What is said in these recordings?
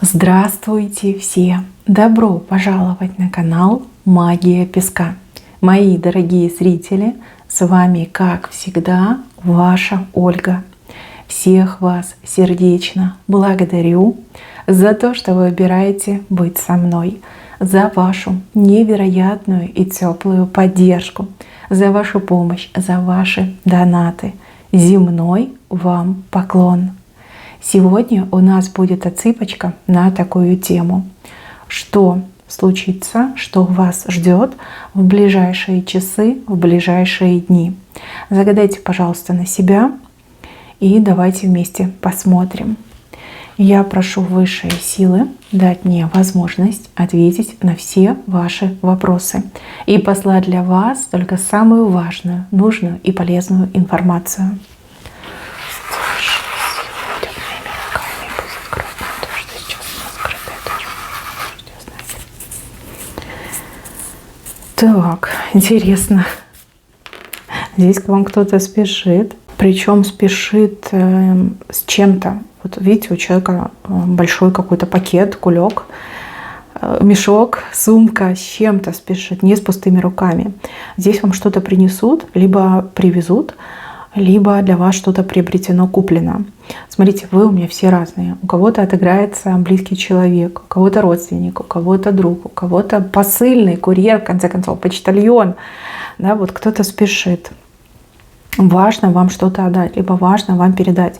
Здравствуйте все! Добро пожаловать на канал Магия Песка. Мои дорогие зрители, с вами, как всегда, ваша Ольга. Всех вас сердечно благодарю за то, что вы выбираете быть со мной, за вашу невероятную и теплую поддержку, за вашу помощь, за ваши донаты. Земной вам поклон! Сегодня у нас будет отсыпочка на такую тему. Что случится, что вас ждет в ближайшие часы, в ближайшие дни? Загадайте, пожалуйста, на себя и давайте вместе посмотрим. Я прошу высшие силы дать мне возможность ответить на все ваши вопросы и послать для вас только самую важную, нужную и полезную информацию. Так, интересно. Здесь к вам кто-то спешит. Причем спешит с чем-то. Вот видите, у человека большой какой-то пакет, кулек, мешок, сумка с чем-то спешит, не с пустыми руками. Здесь вам что-то принесут, либо привезут, либо для вас что-то приобретено, куплено. Смотрите, вы у меня все разные. У кого-то отыграется близкий человек, у кого-то родственник, у кого-то друг, у кого-то посыльный, курьер, в конце концов, почтальон. Да, вот кто-то спешит. Важно вам что-то отдать, либо важно вам передать.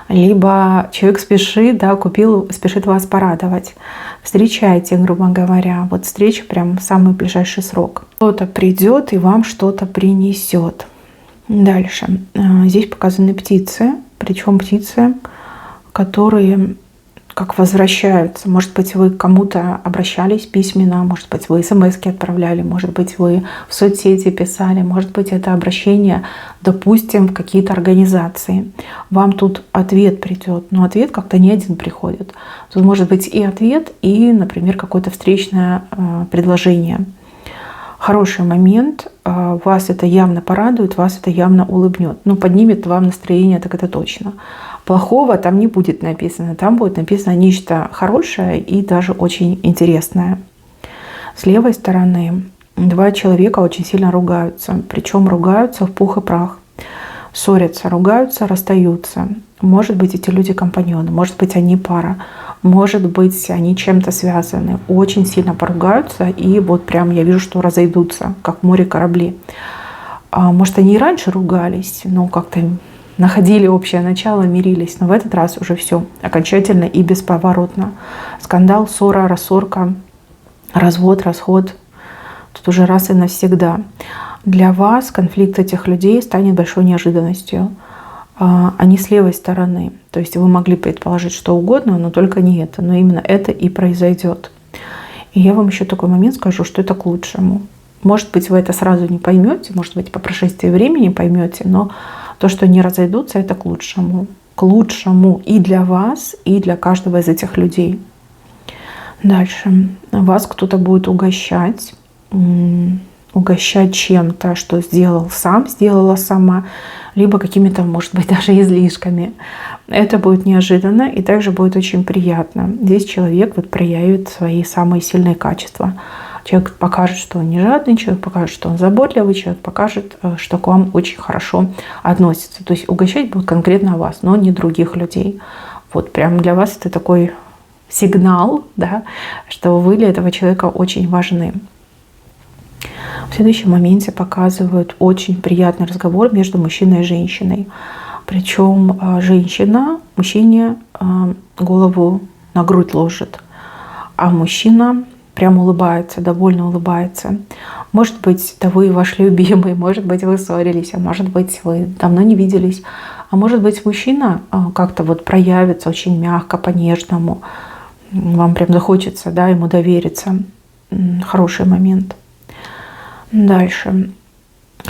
Либо человек спешит, да, купил, спешит вас порадовать. Встречайте, грубо говоря. Вот встреча прям в самый ближайший срок. Кто-то придет и вам что-то принесет. Дальше. Здесь показаны птицы. Причем птицы, которые как возвращаются. Может быть, вы к кому-то обращались письменно, может быть, вы смс-ки отправляли, может быть, вы в соцсети писали, может быть, это обращение, допустим, в какие-то организации. Вам тут ответ придет, но ответ как-то не один приходит. Тут может быть и ответ, и, например, какое-то встречное предложение. Хороший момент, вас это явно порадует, вас это явно улыбнет. Ну, поднимет вам настроение, так это точно. Плохого там не будет написано, там будет написано нечто хорошее и даже очень интересное. С левой стороны два человека очень сильно ругаются, причем ругаются в пух и прах. Ссорятся, ругаются, расстаются. Может быть, эти люди компаньоны, может быть, они пара, может быть, они чем-то связаны. Очень сильно поругаются и вот прям я вижу, что разойдутся, как в море корабли. Может, они и раньше ругались, но как-то находили общее начало, мирились. Но в этот раз уже все окончательно и бесповоротно. Скандал, ссора, рассорка, развод, расход. Тут уже раз и навсегда. Для вас конфликт этих людей станет большой неожиданностью. Они с левой стороны. То есть вы могли предположить что угодно, но только не это. Но именно это и произойдет. И я вам еще такой момент скажу, что это к лучшему. Может быть, вы это сразу не поймете, может быть, по прошествии времени поймете, но то, что не разойдутся, это к лучшему. К лучшему и для вас, и для каждого из этих людей. Дальше. Вас кто-то будет угощать чем-то, что сделал сам, сделала сама, либо какими-то, может быть, даже излишками. Это будет неожиданно и также будет очень приятно. Здесь человек вот проявит свои самые сильные качества. Человек покажет, что он не жадный, человек покажет, что он заботливый, человек покажет, что к вам очень хорошо относится. То есть угощать будут конкретно вас, но не других людей. Вот прям для вас это такой сигнал, да, что вы для этого человека очень важны. В следующем моменте показывают очень приятный разговор между мужчиной и женщиной. Причем женщина мужчине голову на грудь ложит, а мужчина прям улыбается, довольно улыбается. Может быть, это вы ваш любимый, может быть, вы ссорились, а может быть, вы давно не виделись. А может быть, мужчина как-то вот проявится очень мягко, по-нежному. Вам прям захочется, да, ему довериться. Хороший момент. Дальше.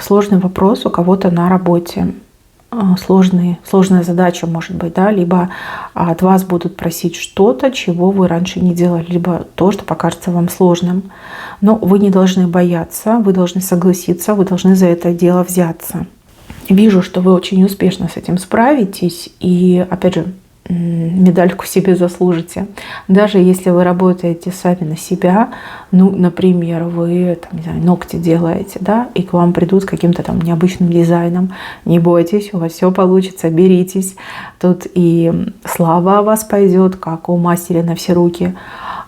Сложный вопрос у кого-то на работе. Сложная задача может быть, да, либо от вас будут просить что-то, чего вы раньше не делали, либо то, что покажется вам сложным. Но вы не должны бояться, вы должны согласиться, вы должны за это дело взяться. Вижу, что вы очень успешно с этим справитесь. И опять же, медальку себе заслужите. Даже если вы работаете сами на себя, ну, например, вы там, не знаю, ногти делаете, да, и к вам придут с каким-то там необычным дизайном, не бойтесь, у вас все получится, беритесь. Тут и слава о вас пойдет, как у мастера на все руки.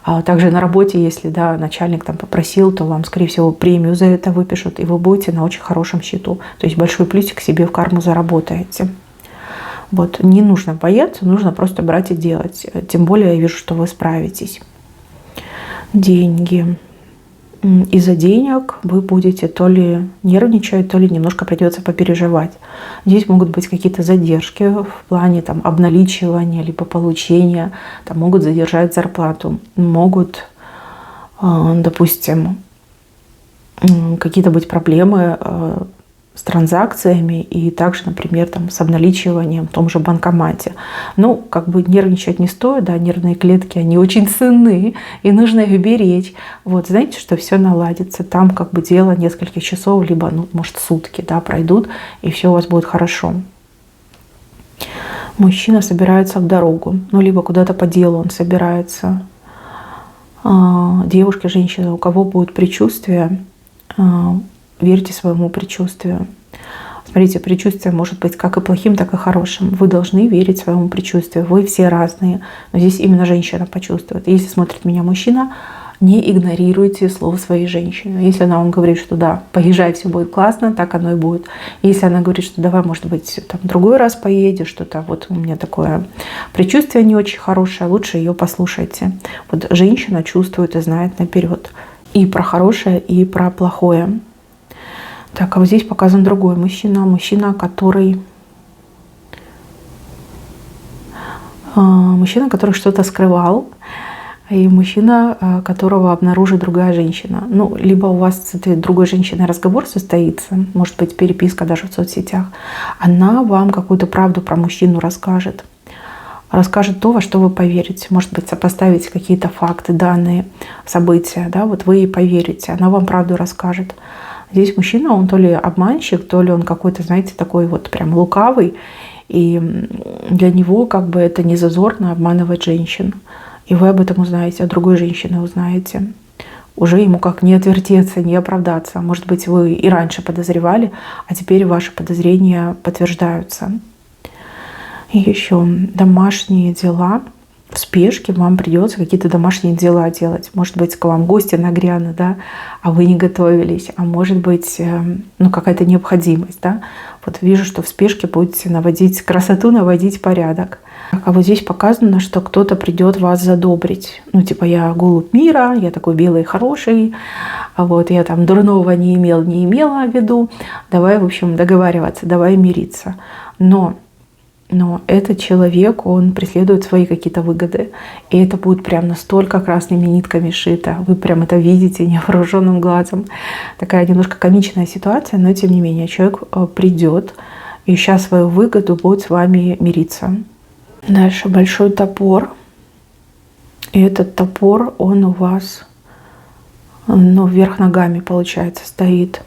А также на работе, если, да, начальник там попросил, то вам, скорее всего, премию за это выпишут, и вы будете на очень хорошем счету. То есть большой плюсик себе в карму заработаете. Вот, не нужно бояться, нужно просто брать и делать. Тем более я вижу, что вы справитесь. Деньги. Из-за денег вы будете то ли нервничать, то ли немножко придется попереживать. Здесь могут быть какие-то задержки в плане там обналичивания, либо получения. Там могут задержать зарплату. Могут, допустим, какие-то быть проблемы с транзакциями и также, например, там, с обналичиванием в том же банкомате. Ну, как бы нервничать не стоит, да, нервные клетки, они очень ценны, и нужно их беречь. Вот, знаете, что все наладится. Там как бы дело нескольких часов, либо, ну, может, сутки, да, пройдут, и все у вас будет хорошо. Мужчина собирается в дорогу, ну, либо куда-то по делу он собирается. Девушка, женщина, у кого будет предчувствие, верьте своему предчувствию. Смотрите, предчувствие может быть как и плохим, так и хорошим. Вы должны верить своему предчувствию. Вы все разные. Но здесь именно женщина почувствует. Если смотрит меня мужчина, не игнорируйте слов своей женщины. Если она вам говорит, что да, поезжай, все будет классно, так оно и будет. Если она говорит, что давай, может быть, там, в другой раз поедешь, что-то вот у меня такое предчувствие не очень хорошее, лучше ее послушайте. Вот женщина чувствует и знает наперед. И про хорошее, и про плохое. Так, а вот здесь показан другой мужчина. Мужчина, который что-то скрывал. И мужчина, которого обнаружит другая женщина. Ну, либо у вас с этой другой женщиной разговор состоится, может быть, переписка даже в соцсетях. Она вам какую-то правду про мужчину расскажет. Расскажет то, во что вы поверите. Может быть, сопоставить какие-то факты, данные, события. Да? Вот вы ей поверите. Она вам правду расскажет. Здесь мужчина, он то ли обманщик, то ли он какой-то, знаете, такой вот прям лукавый. И для него как бы это не зазорно обманывать женщин. И вы об этом узнаете, а другой женщины узнаете. Уже ему как не отвертеться, не оправдаться. Может быть, вы и раньше подозревали, а теперь ваши подозрения подтверждаются. И еще домашние дела. В спешке вам придется какие-то домашние дела делать. Может быть, к вам гости нагрянут, да, а вы не готовились. А может быть, ну, какая-то необходимость. Да? Вот вижу, что в спешке будете наводить красоту, наводить порядок. А вот здесь показано, что кто-то придет вас задобрить. Ну, типа, я голубь мира, я такой белый, хороший, а вот я там дурного не имела в виду. Давай, в общем, договариваться, давай мириться. Но этот человек, он преследует свои какие-то выгоды. И это будет прям настолько красными нитками шито. Вы прям это видите невооруженным глазом. Такая немножко комичная ситуация, но тем не менее человек придет, ища свою выгоду, будет с вами мириться. Дальше большой топор. И этот топор, он у вас, ну, вверх ногами, получается, стоит.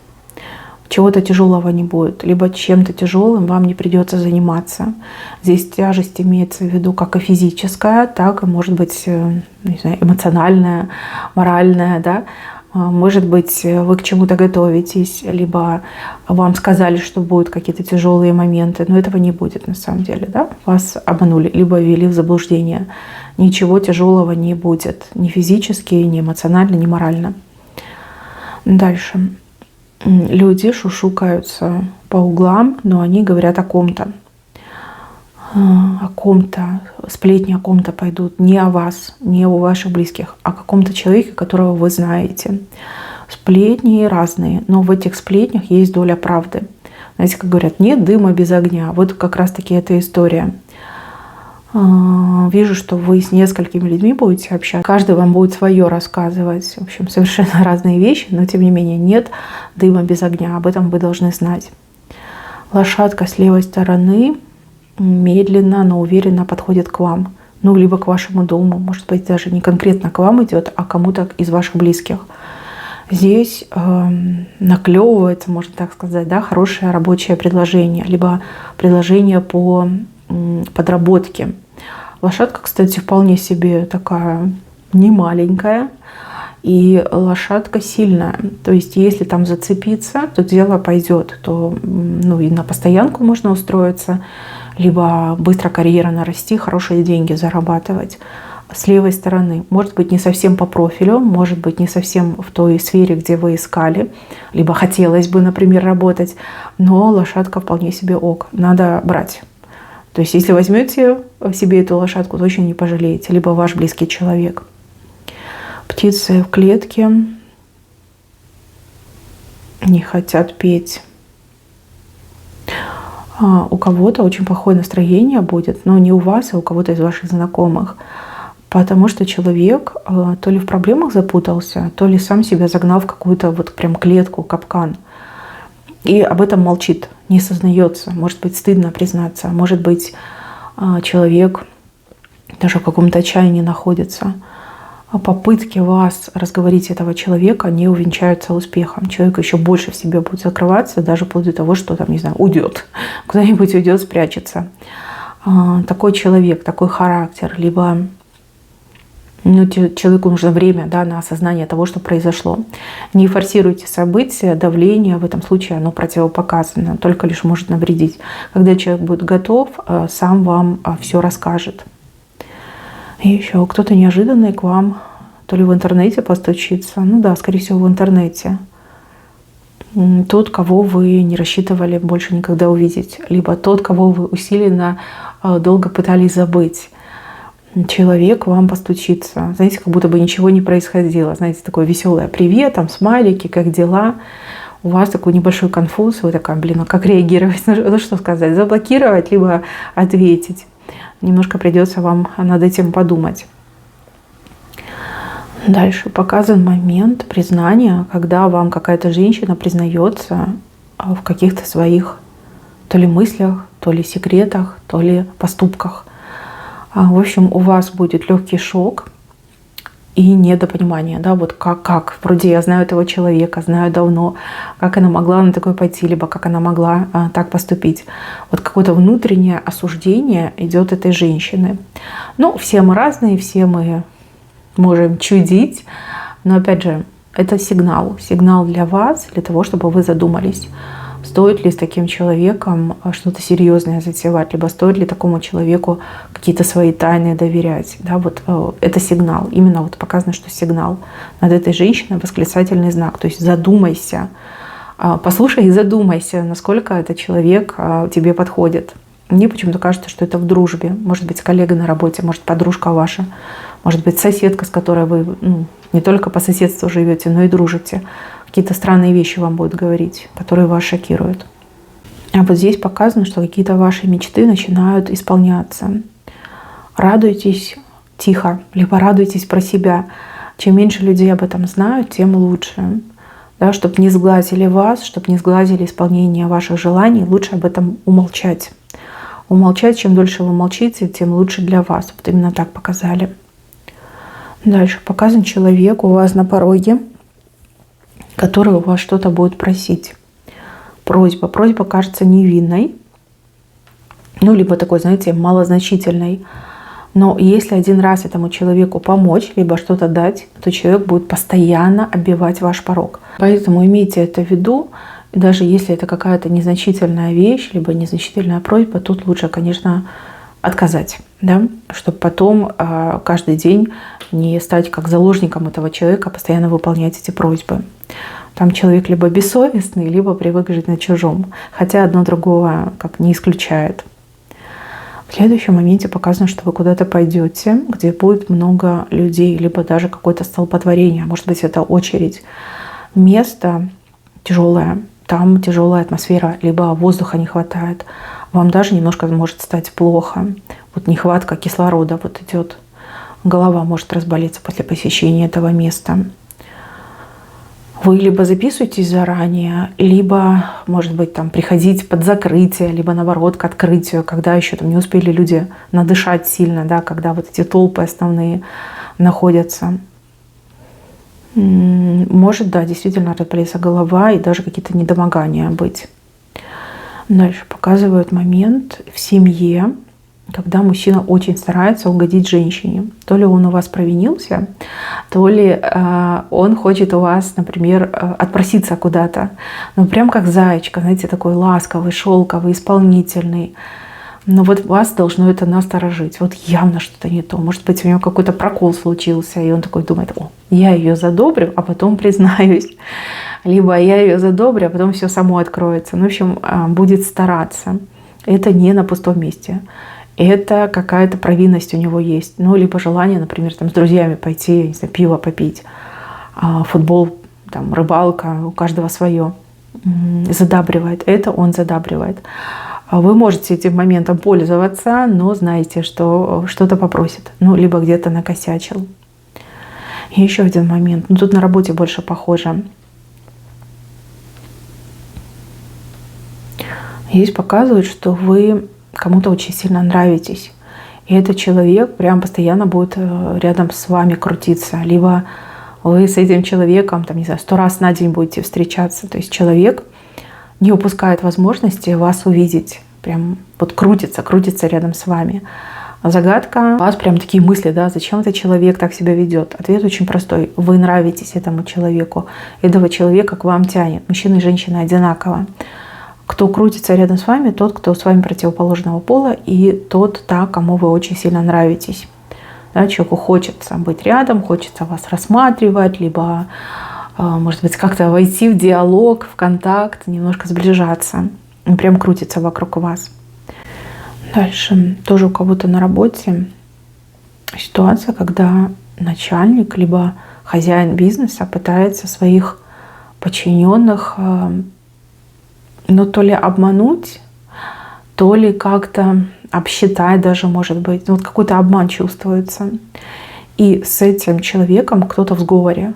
Чего-то тяжелого не будет, либо чем-то тяжелым вам не придется заниматься. Здесь тяжесть имеется в виду как и физическая, так и, может быть, не знаю, эмоциональная, моральная, да. Может быть, вы к чему-то готовитесь, либо вам сказали, что будут какие-то тяжелые моменты, но этого не будет на самом деле, да. Вас обманули, либо ввели в заблуждение. Ничего тяжелого не будет, ни физически, ни эмоционально, ни морально. Дальше. Люди шушукаются по углам, но они говорят о ком-то. О ком-то, сплетни о ком-то пойдут не о вас, не о ваших близких, а о каком-то человеке, которого вы знаете. Сплетни разные, но в этих сплетнях есть доля правды. Знаете, как говорят, нет дыма без огня. Вот как раз-таки эта история. Вижу, что вы с несколькими людьми будете общаться. Каждый вам будет свое рассказывать. В общем, совершенно разные вещи, но тем не менее нет дыма без огня. Об этом вы должны знать. Лошадка с левой стороны медленно, но уверенно подходит к вам. Ну, либо к вашему дому. Может быть, даже не конкретно к вам идет, а кому-то из ваших близких. Здесь наклевывается, можно так сказать, да, хорошее рабочее предложение, либо предложение по подработке. Лошадка, кстати, вполне себе такая не маленькая. И лошадка сильная. То есть, если там зацепиться, то дело пойдет. То и на постоянку можно устроиться, либо быстро карьера нарасти, хорошие деньги зарабатывать. С левой стороны, может быть, не совсем по профилю, может быть, не совсем в той сфере, где вы искали, либо хотелось бы, например, работать, но лошадка вполне себе ок, надо брать. То есть, если возьмете себе эту лошадку, то очень не пожалеете, либо ваш близкий человек. Птицы в клетке не хотят петь. У кого-то очень плохое настроение будет, но не у вас, а у кого-то из ваших знакомых. Потому что человек то ли в проблемах запутался, то ли сам себя загнал в какую-то вот прям клетку, капкан. И об этом молчит, не сознается. Может быть, стыдно признаться. Может быть, человек даже в каком-то отчаянии находится. Попытки вас разговорить этого человека не увенчаются успехом. Человек еще больше в себе будет закрываться, даже вплоть до того, что там, не знаю, уйдет, куда-нибудь уйдет, спрячется. Такой человек, такой характер, либо человеку нужно время, да, на осознание того, что произошло. Не форсируйте события, давление в этом случае оно противопоказано, только лишь может навредить. Когда человек будет готов, сам вам все расскажет. И еще кто-то неожиданный к вам то ли в интернете постучится, ну да, скорее всего, в интернете. Тот, кого вы не рассчитывали больше никогда увидеть, либо тот, кого вы усиленно долго пытались забыть. Человек вам постучится. Знаете, как будто бы ничего не происходило. Знаете, такое веселое привет, там смайлики, как дела. У вас такой небольшой конфуз, вы такая, а как реагировать? Ну что сказать, заблокировать, либо ответить. Немножко придется вам над этим подумать. Дальше показан момент признания, когда вам какая-то женщина признается в каких-то своих то ли мыслях, то ли секретах, то ли поступках. В общем, у вас будет легкий шок и недопонимание, да, вот как, вроде я знаю этого человека, знаю давно, как она могла на такое пойти, либо как она могла так поступить. Вот какое-то внутреннее осуждение идет этой женщины. Ну, все мы разные, все мы можем чудить, но опять же, это сигнал для вас, для того, чтобы вы задумались, стоит ли с таким человеком что-то серьезное затевать, либо стоит ли такому человеку какие-то свои тайны доверять. Да, вот это сигнал. Именно вот показано, что сигнал. Над этой женщиной восклицательный знак. То есть задумайся. Послушай и задумайся, насколько этот человек тебе подходит. Мне почему-то кажется, что это в дружбе. Может быть, коллега на работе, может, подружка ваша, может быть, соседка, с которой вы не только по соседству живете, но и дружите. Какие-то странные вещи вам будут говорить, которые вас шокируют. А вот здесь показано, что какие-то ваши мечты начинают исполняться. Радуйтесь тихо, либо радуйтесь про себя. Чем меньше людей об этом знают, тем лучше. Да, чтобы не сглазили вас, чтобы не сглазили исполнение ваших желаний, лучше об этом умолчать. Умолчать, чем дольше вы молчите, тем лучше для вас. Вот именно так показали. Дальше показан человек у вас на пороге, который у вас что-то будет просить. Просьба кажется невинной, либо такой, знаете, малозначительной. Но если один раз этому человеку помочь, либо что-то дать, то человек будет постоянно оббивать ваш порог. Поэтому имейте это в виду. Даже если это какая-то незначительная вещь, либо незначительная просьба, тут лучше, конечно, отказать, да? Чтобы потом каждый день не стать как заложником этого человека, постоянно выполнять эти просьбы. Там человек либо бессовестный, либо привык жить на чужом. Хотя одно другого как не исключает. В следующем моменте показано, что вы куда-то пойдете, где будет много людей, либо даже какое-то столпотворение. Может быть, это очередь. Место тяжелое, там тяжелая атмосфера, либо воздуха не хватает. Вам даже немножко может стать плохо. Вот нехватка кислорода вот идет. Голова может разболеться после посещения этого места. Вы либо записываетесь заранее, либо, может быть, там приходить под закрытие, либо наоборот к открытию, когда еще там не успели люди надышать сильно, да, когда вот эти толпы основные находятся. Может, да, действительно разболеться голова и даже какие-то недомогания быть. Дальше показывают момент в семье. когда мужчина очень старается угодить женщине. То ли он у вас провинился, то ли он хочет у вас, например, отпроситься куда-то. Ну, прям как зайчка, знаете, такой ласковый, шелковый, исполнительный. Но вот вас должно это насторожить. Вот явно что-то не то. Может быть, у него какой-то прокол случился, и он такой думает: о, я ее задобрю, а потом признаюсь. Либо я ее задобрю, а потом все само откроется. Ну, в общем, будет стараться. Это не на пустом месте. Это какая-то провинность у него есть. Ну, либо желание, например, там, с друзьями пойти, не знаю, пиво попить, футбол, там, рыбалка, у каждого свое. Задабривает. Это он задабривает. Вы можете этим моментом пользоваться, но знаете, что что-то попросит. Ну, либо где-то накосячил. И еще один момент. Ну, тут на работе больше похоже. Здесь показывают, что вы кому-то очень сильно нравитесь. И этот человек прям постоянно будет рядом с вами крутиться. Либо вы с этим человеком, там, не знаю, 100 раз на день будете встречаться. То есть человек не упускает возможности вас увидеть. Прям вот крутится рядом с вами. Загадка. У вас прям такие мысли, да, зачем этот человек так себя ведет? Ответ очень простой. Вы нравитесь этому человеку. Этого человека к вам тянет. Мужчина и женщина одинаково. Кто крутится рядом с вами, тот, кто с вами противоположного пола, и тот, та, кому вы очень сильно нравитесь. Да, человеку хочется быть рядом, хочется вас рассматривать, либо, может быть, как-то войти в диалог, в контакт, немножко сближаться. Он прям крутится вокруг вас. Дальше тоже у кого-то на работе ситуация, когда начальник, либо хозяин бизнеса пытается своих подчиненных, ну, то ли обмануть, то ли как-то обсчитать даже, может быть. Вот какой-то обман чувствуется. И с этим человеком кто-то в сговоре.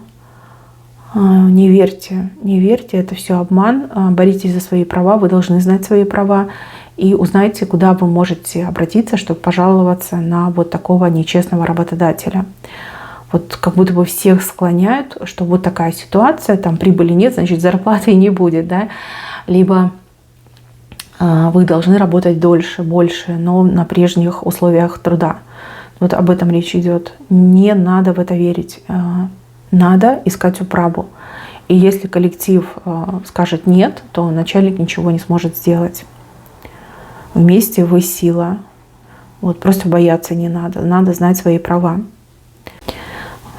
Не верьте, не верьте, это все обман. Боритесь за свои права, вы должны знать свои права. И узнайте, куда вы можете обратиться, чтобы пожаловаться на вот такого нечестного работодателя. Вот как будто бы всех склоняют, что вот такая ситуация, там прибыли нет, значит зарплаты не будет, да? Либо вы должны работать дольше, больше, но на прежних условиях труда. Вот об этом речь идет. Не надо в это верить. Надо искать управу. И если коллектив скажет нет, то начальник ничего не сможет сделать. Вместе вы сила. Вот, просто бояться не надо. Надо знать свои права.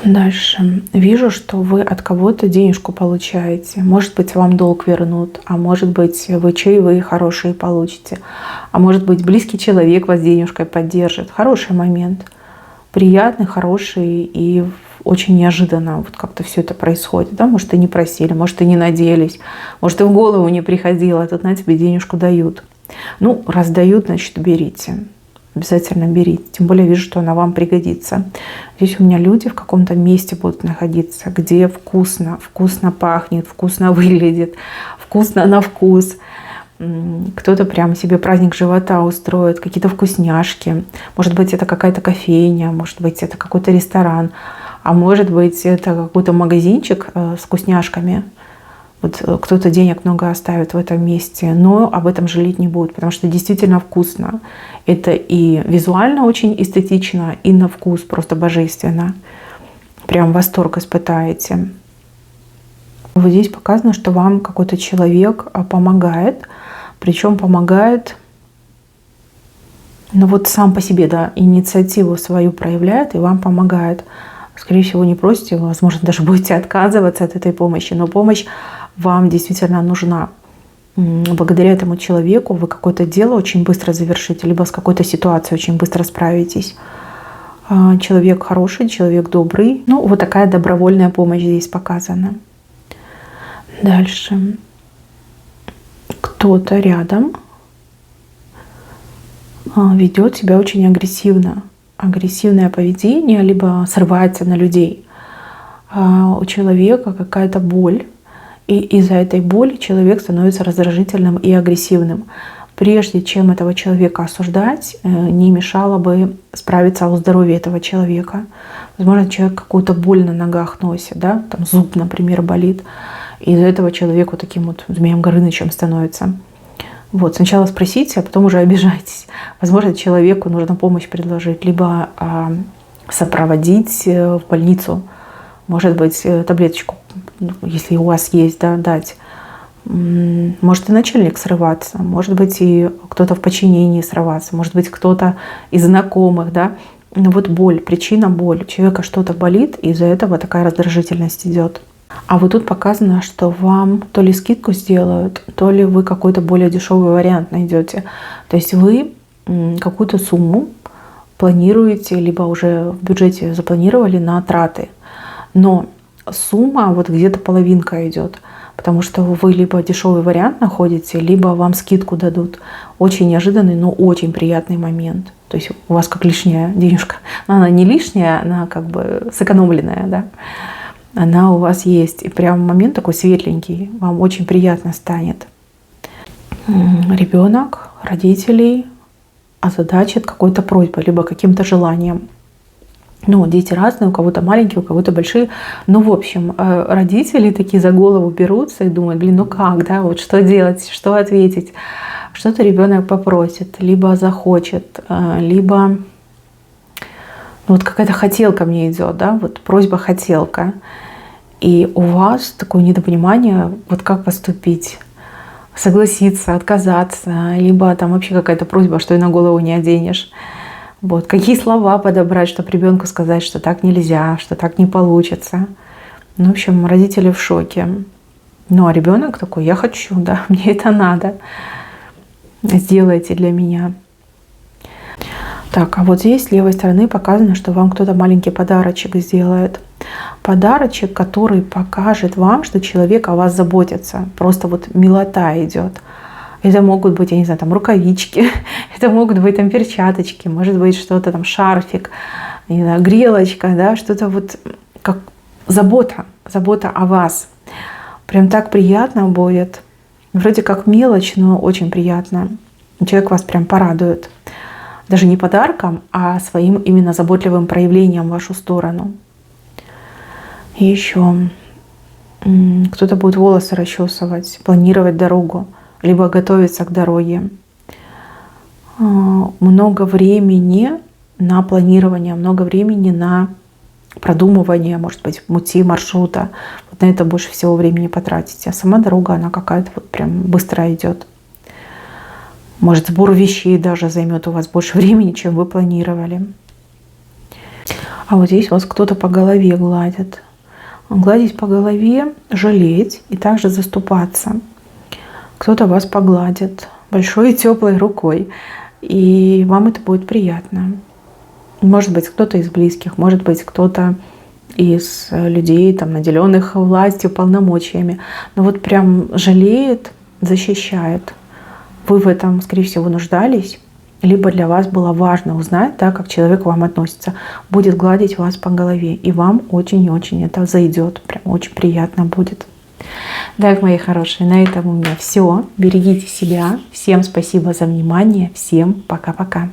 Дальше. Вижу, что вы от кого-то денежку получаете. Может быть, вам долг вернут, а может быть, вы чаевые хорошие получите. А может быть, близкий человек вас денежкой поддержит. Хороший момент. Приятный, хороший и очень неожиданно вот как-то все это происходит. Да? Может, и не просили, может, и не надеялись, может, и в голову не приходило. А тут на тебе денежку дают. Ну, раз дают, значит, берите. Обязательно берите. Тем более вижу, что она вам пригодится. Здесь у меня люди в каком-то месте будут находиться, где вкусно, вкусно пахнет, вкусно выглядит, вкусно на вкус. Кто-то прям себе праздник живота устроит, какие-то вкусняшки. Может быть, это какая-то кофейня, может быть, это какой-то ресторан, а может быть, это какой-то магазинчик с вкусняшками. Вот кто-то денег много оставит в этом месте, но об этом жалеть не будет, потому что действительно вкусно. Это и визуально очень эстетично, и на вкус просто божественно. Прям восторг испытаете. Вот здесь показано, что вам какой-то человек помогает, причем помогает, ну вот сам по себе, да, инициативу свою проявляет и вам помогает. Скорее всего, не просите, вы, возможно, даже будете отказываться от этой помощи, но помощь вам действительно нужна. Благодаря этому человеку вы какое-то дело очень быстро завершите, либо с какой-то ситуацией очень быстро справитесь. Человек хороший, человек добрый. Ну, вот такая добровольная помощь здесь показана. Дальше. Кто-то рядом ведет себя очень агрессивно. Агрессивное поведение, либо срывается на людей. У человека какая-то боль. И из-за этой боли человек становится раздражительным и агрессивным. Прежде чем этого человека осуждать, не мешало бы справиться о здоровье этого человека. Возможно, человек какую-то боль на ногах носит, да? Там зуб, например, болит. И из-за этого человеку таким вот Змеем Горынычем становится. Вот, сначала спросите, а потом уже обижайтесь. Возможно, человеку нужно помощь предложить, либо сопроводить в больницу. Может быть, таблеточку, если у вас есть, да, дать. Может и начальник срываться, может быть и кто-то в подчинении срываться, может быть кто-то из знакомых, да. Но вот боль, причина боль. У человека что-то болит, и из-за этого такая раздражительность идет. А вот тут показано, что вам то ли скидку сделают, то ли вы какой-то более дешевый вариант найдете. То есть вы какую-то сумму планируете, либо уже в бюджете запланировали на траты. Но сумма вот где-то половинка идет. Потому что вы либо дешевый вариант находите, либо вам скидку дадут. Очень неожиданный, но очень приятный момент. То есть у вас как лишняя денежка. Но она не лишняя, она как бы сэкономленная, да. Она у вас есть. И прям момент такой светленький. Вам очень приятно станет. Ребенок родителей озадачит какой-то просьбой, либо каким-то желанием. Ну, дети разные, у кого-то маленькие, у кого-то большие. Ну, в общем, родители такие за голову берутся и думают, блин, ну как, да, вот что делать, что ответить. Что-то ребенок попросит, либо захочет, либо ну, вот какая-то хотелка мне идет, да, вот просьба-хотелка. И у вас такое недопонимание, вот как поступить. Согласиться, отказаться, либо там вообще какая-то просьба, что и на голову не оденешь. Вот. Какие слова подобрать, чтобы ребенку сказать, что так нельзя, что так не получится. Ну, в общем, родители в шоке. Ну, а ребенок такой, я хочу, да, мне это надо. Сделайте для меня. Так, а вот здесь с левой стороны показано, что вам кто-то маленький подарочек сделает. Подарочек, который покажет вам, что человек о вас заботится. Просто вот милота идет. Это могут быть, я не знаю, там рукавички, это могут быть там перчаточки, может быть что-то там, шарфик, не знаю, грелочка, да, что-то вот как забота о вас. Прям так приятно будет. Вроде как мелочь, но очень приятно. Человек вас прям порадует. Даже не подарком, а своим именно заботливым проявлением в вашу сторону. И еще кто-то будет волосы расчесывать, планировать дорогу, либо готовиться к дороге. Много времени на планирование, много времени на продумывание, может быть, пути маршрута. Вот на это больше всего времени потратите. А сама дорога, она какая-то вот прям быстро идет. Может, сбор вещей даже займет у вас больше времени, чем вы планировали. А вот здесь вас кто-то по голове гладит. Гладить по голове, жалеть и также заступаться. Кто-то вас погладит большой и теплой рукой, и вам это будет приятно. Может быть, кто-то из близких, может быть, кто-то из людей, там, наделенных властью, полномочиями. Но вот прям жалеет, защищает. Вы в этом, скорее всего, нуждались, либо для вас было важно узнать, да, как человек к вам относится. Будет гладить вас по голове, и вам очень и очень это зайдет. Прям очень приятно будет. Так, мои хорошие, на этом у меня все. Берегите себя. Всем спасибо за внимание. Всем пока-пока.